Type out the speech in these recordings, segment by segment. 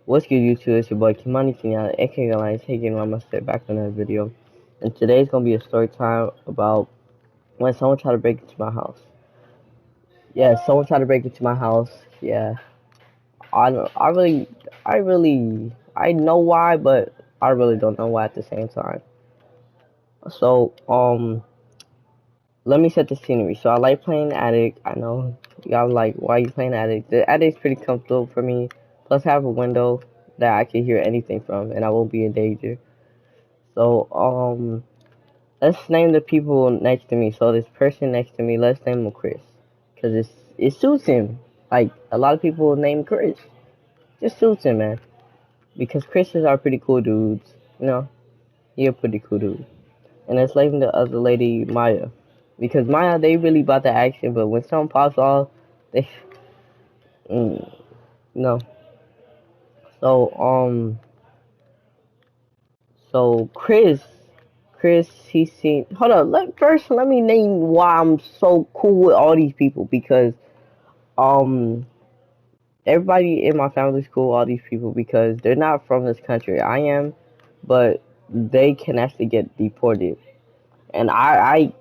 What's good, YouTube? It's your boy Kimani Kinyana, aka Lion, taking on my step back on that video. And today's gonna be a story time about when someone tried to break into my house. Yeah, someone tried to break into my house. Yeah, I don't, I know why, but I really don't know why at the same time. So, let me set the scenery. So I like playing Attic. I know y'all like, why you playing Attic? The Attic's pretty comfortable for me. Plus, I have a window that I can hear anything from, and I won't be in danger. So, let's name the people next to me. So this person next to me, let's name him Chris, cause it suits him. Like a lot of people name Chris, just suits him, man. Because Chris's are pretty cool dudes, you know. He a pretty cool dude. And let's name the other lady Maya, because Maya they really about the action, but when someone pops off, they no. So so Chris, he seen. Hold on. Let me name why I'm so cool with all these people because um everybody in my family's cool. All these people because they're not from this country. I am, but they can actually get deported, and I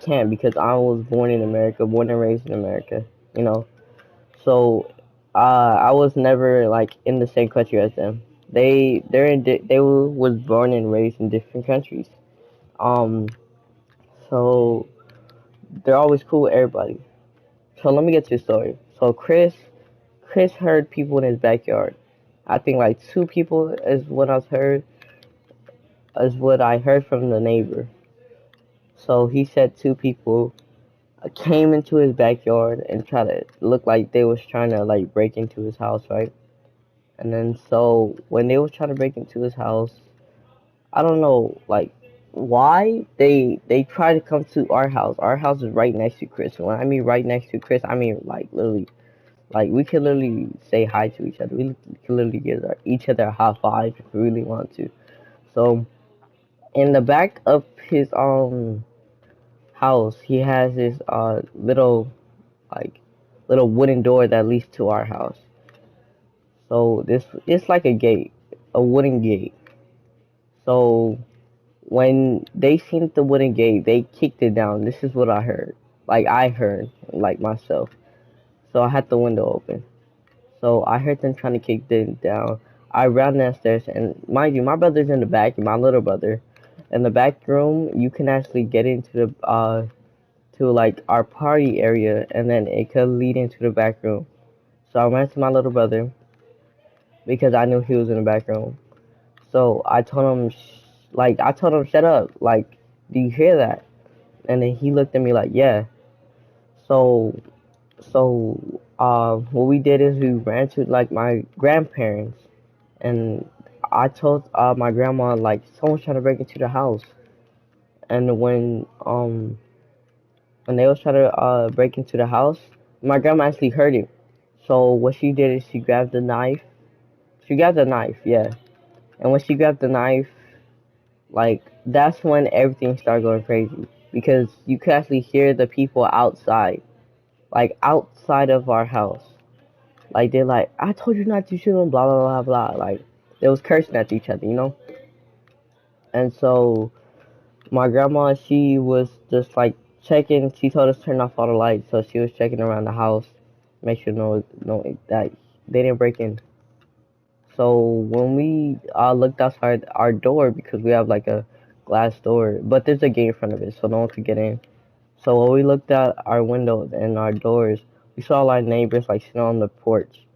can't because I was born in America, born and raised in America. You know, so I was never like in the same country as them. Was born and raised in different countries. Um, so they're always cool with everybody. So let me get to the story. So Chris heard people in his backyard. I think like two people is what I heard from the neighbor. So he said two people came into his backyard and tried to look like they was trying to like break into his house, right? And then so when they was trying to break into his house, I don't know like why they tried to come to our house. Our house is right next to Chris. When I mean right next to Chris, I mean like literally. Like we can literally say hi to each other. We can literally give each other a high five if we really want to. So in the back of his house, he has this like little wooden door that leads to our house. So this it's like a gate, a wooden gate. So when they seen the wooden gate, they kicked it down. This is what I heard. Like I heard, like myself. So I had the window open. So I heard them trying to kick it down. I ran downstairs, and mind you, my brother's in the back, and my little brother. In the back room, you can actually get into the to like our party area, and then it could lead into the back room. So I ran to my little brother because I knew he was in the back room. So I told him, I told him, shut up. Like, do you hear that? And then he looked at me like, yeah. So what we did is we ran to like my grandparents, and I told my grandma like someone's trying to break into the house. And when they was trying to break into the house, my grandma actually heard it. So what she did is she grabbed the knife. She grabbed the knife, yeah. And when she grabbed the knife, like that's when everything started going crazy because you could actually hear the people outside, like outside of our house. Like they're like, I told you not to shoot him, blah blah blah blah. Like they was cursing at each other, you know. And so my grandma, she was just like checking. She told us to turn off all the lights, so she was checking around the house, make sure no that they didn't break in. So when we looked outside our door because we have like a glass door, but there's a gate in front of it, so no one could get in. So when we looked at our windows and our doors, we saw our neighbors like sitting on the porch.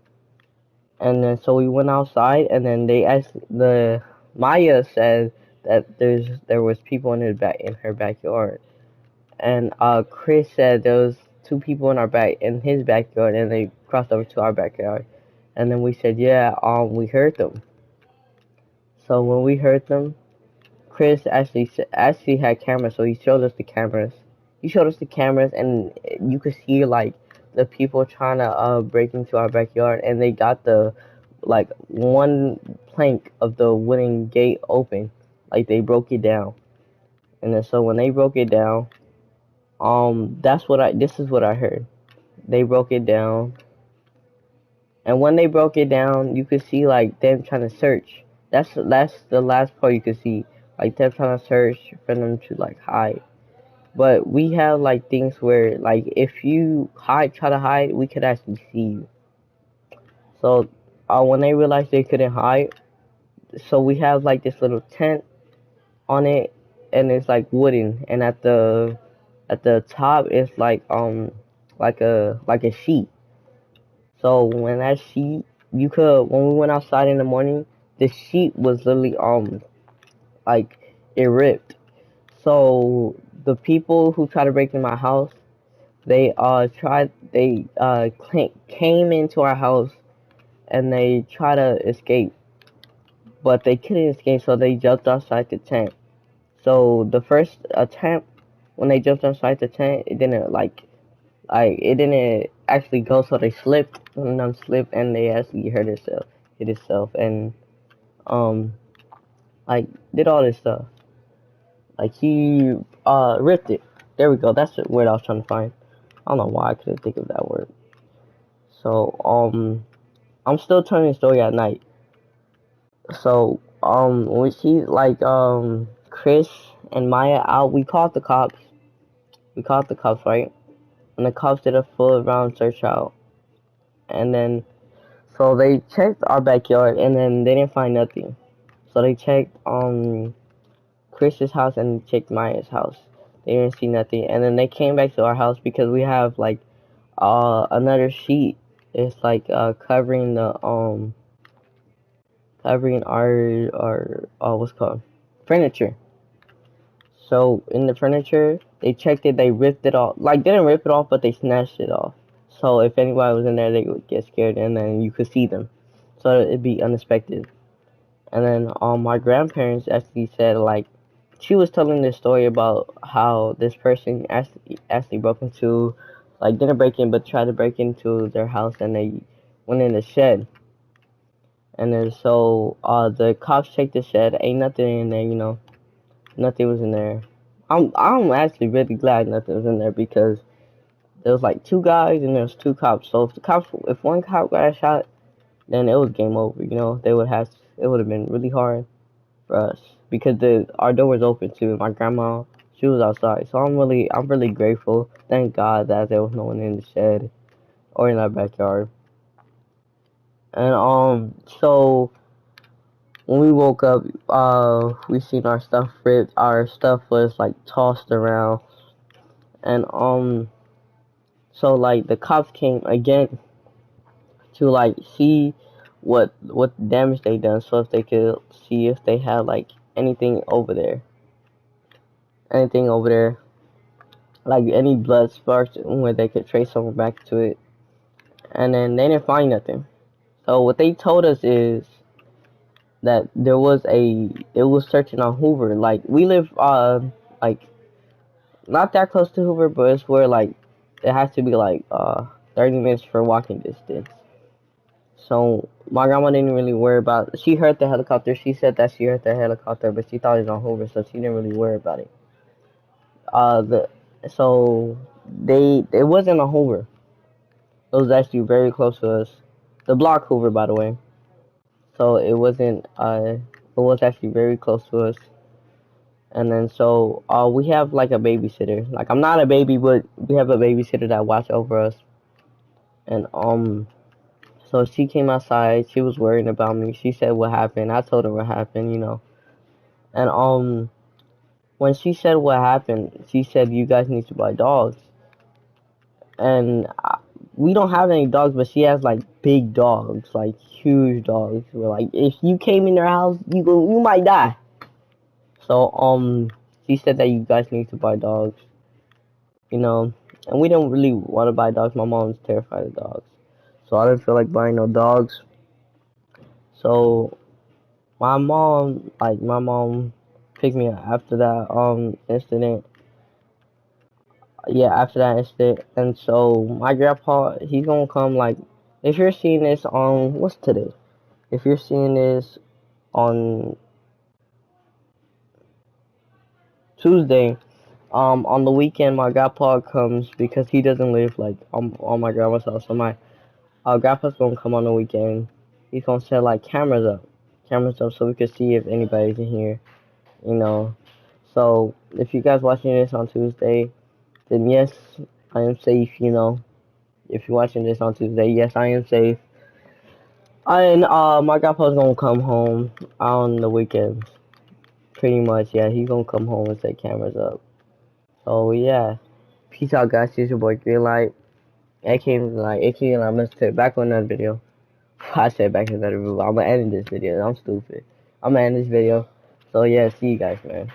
And then so we went outside, and then they asked the Maya said that there was people in her backyard, and Chris said there was two people in his backyard, and they crossed over to our backyard, and then we said yeah, we heard them. So when we heard them, Chris actually had cameras, so he showed us the cameras. He showed us the cameras, and you could see like the people trying to break into our backyard, and they got the like one plank of the wooden gate open, like they broke it down. And then so when they broke it down, this is what I heard. They broke it down, And when they broke it down, you could see like them trying to search. That's the last part you could see, like them trying to search for them to like hide. But we have like things where like if you try to hide, we could actually see you. So when they realized they couldn't hide, so we have like this little tent on it, and it's like wooden, and at the top it's like a sheet. So when that sheet, you could when we went outside in the morning, the sheet was literally like it ripped. So the people who tried to break in my house, they came into our house and they tried to escape, but they couldn't escape, so they jumped outside the tent. So the first attempt, when they jumped outside the tent, it didn't it didn't actually go, so they slipped. One of them slipped, and they actually hit itself, and um, like did all this stuff. Like he ripped it. There we go. That's the word I was trying to find. I don't know why I couldn't think of that word. So I'm still telling the story at night. So when she Chris and Maya out, we called the cops. We called the cops, right? And the cops did a full round search out, and then so they checked our backyard, and then they didn't find nothing. So they checked Chris's house and checked Maya's house. They didn't see nothing, and then they came back to our house because we have like another sheet. It's like covering the covering our what's it called furniture. So in the furniture, they checked it. They ripped it off. Like they didn't rip it off, but they snatched it off. So if anybody was in there, they would get scared, and then you could see them. So it'd be unexpected. And then my grandparents actually said like she was telling this story about how this person actually broke into like didn't break in but tried to break into their house, and they went in the shed. And then so the cops checked the shed, ain't nothing in there, nothing was in there. I'm actually really glad nothing was in there because there was like two guys and there was two cops. So if one cop got shot, then it was game over. It would have been really hard for us because our door was open too. My grandma, she was outside, so I'm really grateful. Thank God that there was no one in the shed or in our backyard. And so when we woke up, we seen our stuff ripped. Our stuff was like tossed around, and so like the cops came again to like see what damage they done, so if they could see if they had like anything over there, like any blood sparks where they could trace someone back to it, and then they didn't find nothing. So what they told us is that it was searching on Hoover. Like we live like not that close to Hoover, but it's where like it has to be like 30 minutes for walking distance. So my grandma didn't really worry about. She heard the helicopter. She said that she heard the helicopter, but she thought it was on Hoover, so she didn't really worry about it. The so they it wasn't on Hoover. It was actually very close to us. The block Hoover, by the way. So it wasn't. It was actually very close to us. And then so we have like a babysitter. Like I'm not a baby, but we have a babysitter that watch over us. And so she came outside. She was worrying about me. She said what happened. I told her what happened. And when she said what happened, she said you guys need to buy dogs. And we don't have any dogs, but she has like big dogs, like huge dogs. Where like if you came in their house, you might die. So she said that you guys need to buy dogs. And we don't really want to buy dogs. My mom's terrified of dogs, so I didn't feel like buying no dogs. So my mom picked me up after that incident. Yeah, after that incident, and so my grandpa, he's gonna come like if you're seeing this on what's today? If you're seeing this on Tuesday, on the weekend, my grandpa comes because he doesn't live like on my grandma's house. So Grandpa's gonna come on the weekend. He's gonna set like cameras up so we can see if anybody's in here, you know. So if you guys watching this on Tuesday, then yes, I am safe, you know. If you're watching this on Tuesday, yes, I am safe. And my grandpa's gonna come home on the weekends. Pretty much, yeah, he's gonna come home and set cameras up. So yeah. Peace out guys, it's your boy Greenlight. aka Mr. Back on another video. I said back in another video. I'm gonna end this video. I'm stupid. I'm gonna end this video. So yeah, see you guys, man.